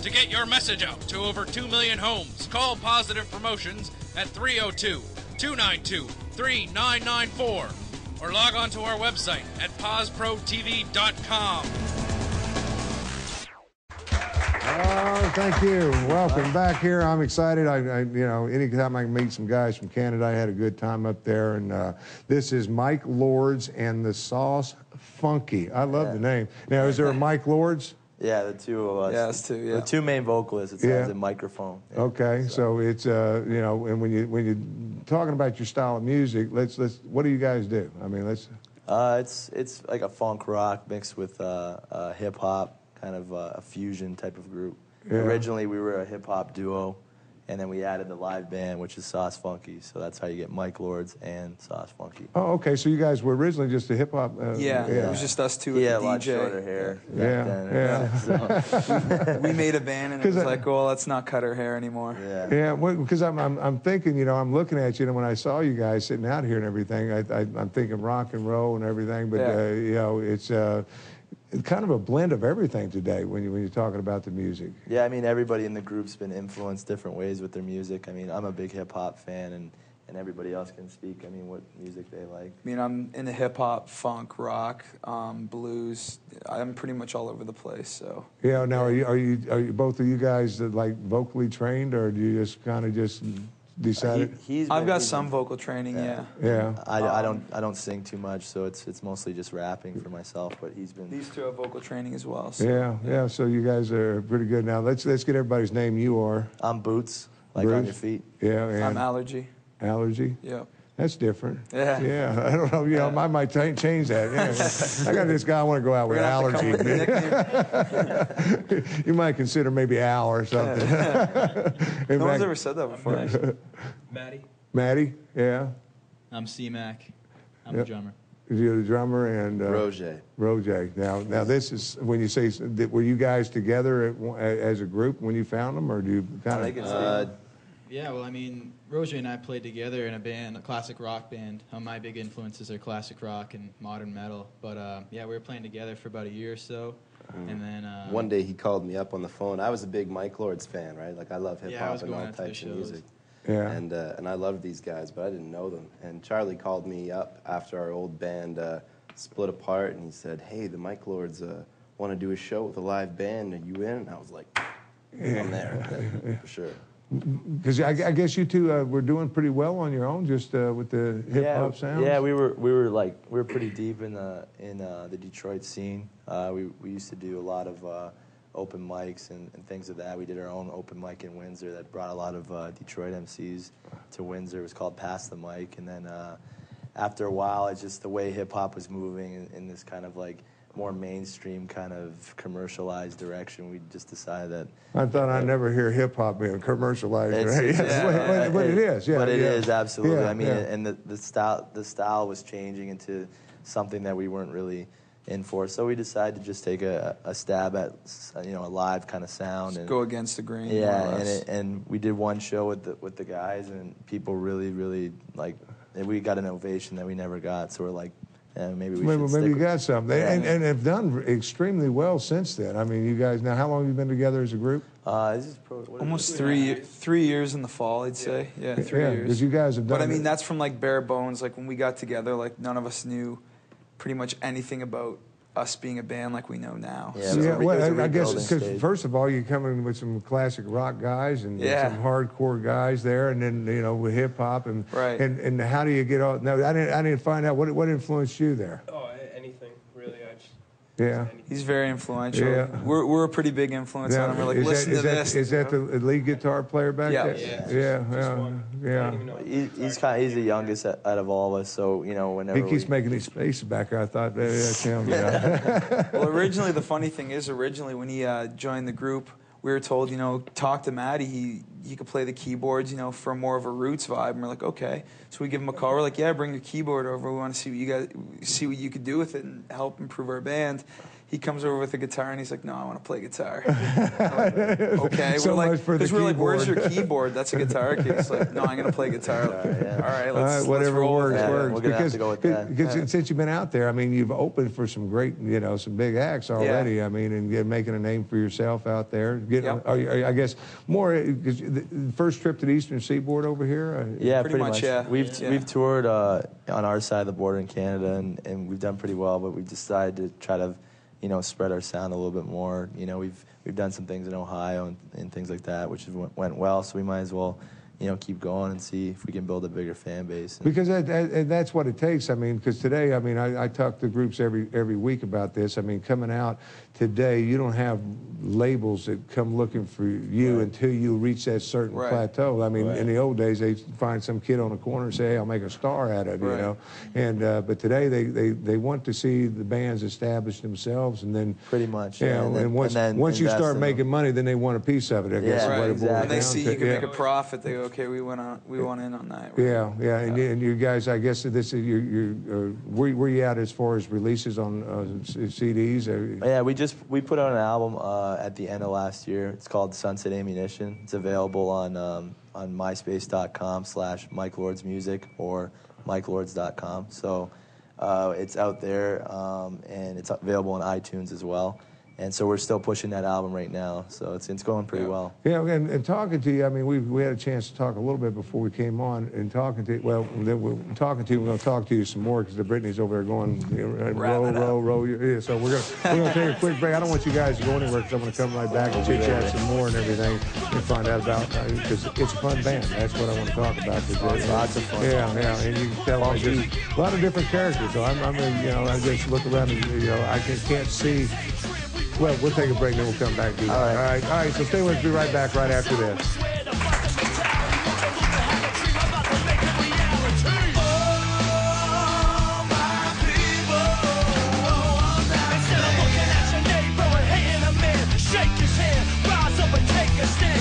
To get your message out to over 2 million homes, call Positive Promotions at 302-292-3994 or log on to our website at posprotv.com. Thank you. Welcome back here. I'm excited. Anytime I can meet some guys from Canada, I had a good time up there. And this is MicLordz and the Sauce Funky. I love the name. Now, is there a MicLordz? Yeah, the two of us. Yeah, it's two. Yeah, the two main vocalists. It has a microphone. Yeah. Okay, so it's and when you're talking about your style of music, let's what do you guys do? I mean, let's. It's like a funk rock mixed with hip hop, kind of a fusion type of group. Yeah. Originally, we were a hip hop duo, and then we added the live band, which is Sauce Funky. So that's how you get MicLordz and Sauce Funky. Oh, okay. So you guys were originally just a hip hop. It was just us two with the DJ. A lot shorter hair. So we made a band, and it was like, well, let's not cut our hair anymore. Yeah. Because I'm thinking, I'm looking at you, and when I saw you guys sitting out here and everything, I'm thinking rock and roll and everything, but it's kind of a blend of everything today when you're talking about the music. Yeah, I mean, everybody in the group's been influenced different ways with their music. I mean, I'm a big hip-hop fan, and everybody else can speak, I mean, what music they like. I mean, I'm into hip-hop, funk, rock, blues. I'm pretty much all over the place, so. Yeah, now, are you both of you guys, like, vocally trained, or do you just kind of just decided? I've got some vocal training, Yeah. I don't sing too much, so it's mostly just rapping for myself. But he's been. These two have vocal training as well. So. Yeah. So you guys are pretty good. Now let's get everybody's name. You are. I'm Boots, like on your feet. Yeah. I'm Allergy. Allergy. Yeah. That's different. Yeah. Yeah. I don't know. I might change that. Yeah. I got this guy I want to go out with Allergy. You might consider maybe Al or something. No one's ever said that before. Maddie. Yeah. I'm C-Mac. I'm the drummer. You're the drummer and Roger. Now this is when you say, were you guys together as a group when you found them, or do you kind of? Yeah, well, I mean, Roger and I played together in a band, a classic rock band. My big influences are classic rock and modern metal. But, we were playing together for about a year or so. And then one day he called me up on the phone. I was a big MicLordz fan, right? Like, I love hip-hop and all types of music. Yeah. And I loved these guys, but I didn't know them. And Charlie called me up after our old band split apart, and he said, hey, the MicLordz want to do a show with a live band. Are you in? And I was like, I'm there, for sure. Because I guess you two were doing pretty well on your own, just with the hip hop sounds. Yeah, we were pretty deep in the Detroit scene. We used to do a lot of open mics and things of that. We did our own open mic in Windsor that brought a lot of Detroit MCs to Windsor. It was called Pass the Mic, and then after a while, it's just the way hip hop was moving in this kind of like more mainstream kind of commercialized direction. We just decided that. I thought I'd never hear hip hop being commercialized. But it is. Yeah, but it is absolutely. Yeah, I mean, and the style was changing into something that we weren't really in for. So we decided to just take a stab at a live kind of sound and go against the grain. Yeah, and we did one show with the guys, and people really like. And we got an ovation that we never got. So we're like. Maybe you got something, and have done extremely well since then. I mean, you guys now. How long have you been together as a group? This is almost 3 years in the fall, I'd say. Yeah, 3 years. Because you guys have done. But I mean, that's from like bare bones. Like when we got together, like none of us knew pretty much anything about us being a band like we know now. Yeah, I guess because first of all, you come in with some classic rock guys and some hardcore guys there, and then with hip hop and and how do you get all? No, I didn't find out what influenced you there. Oh, anything really. He's very influential. Yeah. We're a pretty big influence on him. We're like, listen to this. Is that the lead guitar player back there? Yeah. He's the youngest out of all of us, so whenever he keeps making these faces back there, I thought maybe that's him. Well, originally the funny thing is, when he joined the group, we were told, talk to Matty. He could play the keyboards, for more of a roots vibe. And we're like, okay. So we give him a call. We're like, yeah, bring your keyboard over. We want to see what you could do with it and help improve our band. he comes over with a guitar and he's like, no, I want to play guitar. Like, okay. So we're much for the we're like, where's keyboard. your keyboard? That's a guitar case. Like, no, I'm going to play guitar. All right, let's whatever roll with works, that. works. we're gonna have to go with that. Because since you've been out there, I mean, you've opened for some great, some big acts already. I mean, and making a name for yourself out there. I guess more. Cause the first trip to the Eastern Seaboard over here. Yeah, Pretty much, yeah. We've toured on our side of the border in Canada, and we've done pretty well. But we decided to try to, spread our sound a little bit more. We've done some things in Ohio and things like that, which went well. So we might as well, keep going and see if we can build a bigger fan base. Because that's what it takes. I mean, because today, I mean, I talk to groups every week about this. I mean, coming out today, you don't have labels that come looking for you until you reach that certain plateau. I mean, in the old days, they find some kid on the corner and say, hey, I'll make a star out of it, you know. And but today, they want to see the bands establish themselves, and then pretty much, and once you start making money, then they want a piece of it. I guess. Right, exactly. And they see you can make a profit. They go, okay, we went in on that. Right? And you guys, I guess this is where you at as far as releases on CDs? Yeah, we put out an album at the end of last year. It's called Sunset Ammunition. It's available on myspace.com/MicLordz or MicLordz.com. So it's out there, and it's available on iTunes as well. And so we're still pushing that album right now. So it's going pretty well. Yeah, and talking to you, I mean, we had a chance to talk a little bit before we came on, and talking to you, we're going to talk to you some more because the Brittany's over there going, roll. Yeah, so we're gonna take a quick break. I don't want you guys to go anywhere because I'm going to come right back and chit-chat some more and everything and find out about, because it's a fun band. That's what I want to talk about today. Lots of fun. Yeah, and you can tell just a lot of different characters. So I just look around and, I can't see. Well, we'll take a break, then we'll come back to you. All right. So stay with us. Be right back right after this. Shake his hand, rise up and take a stand.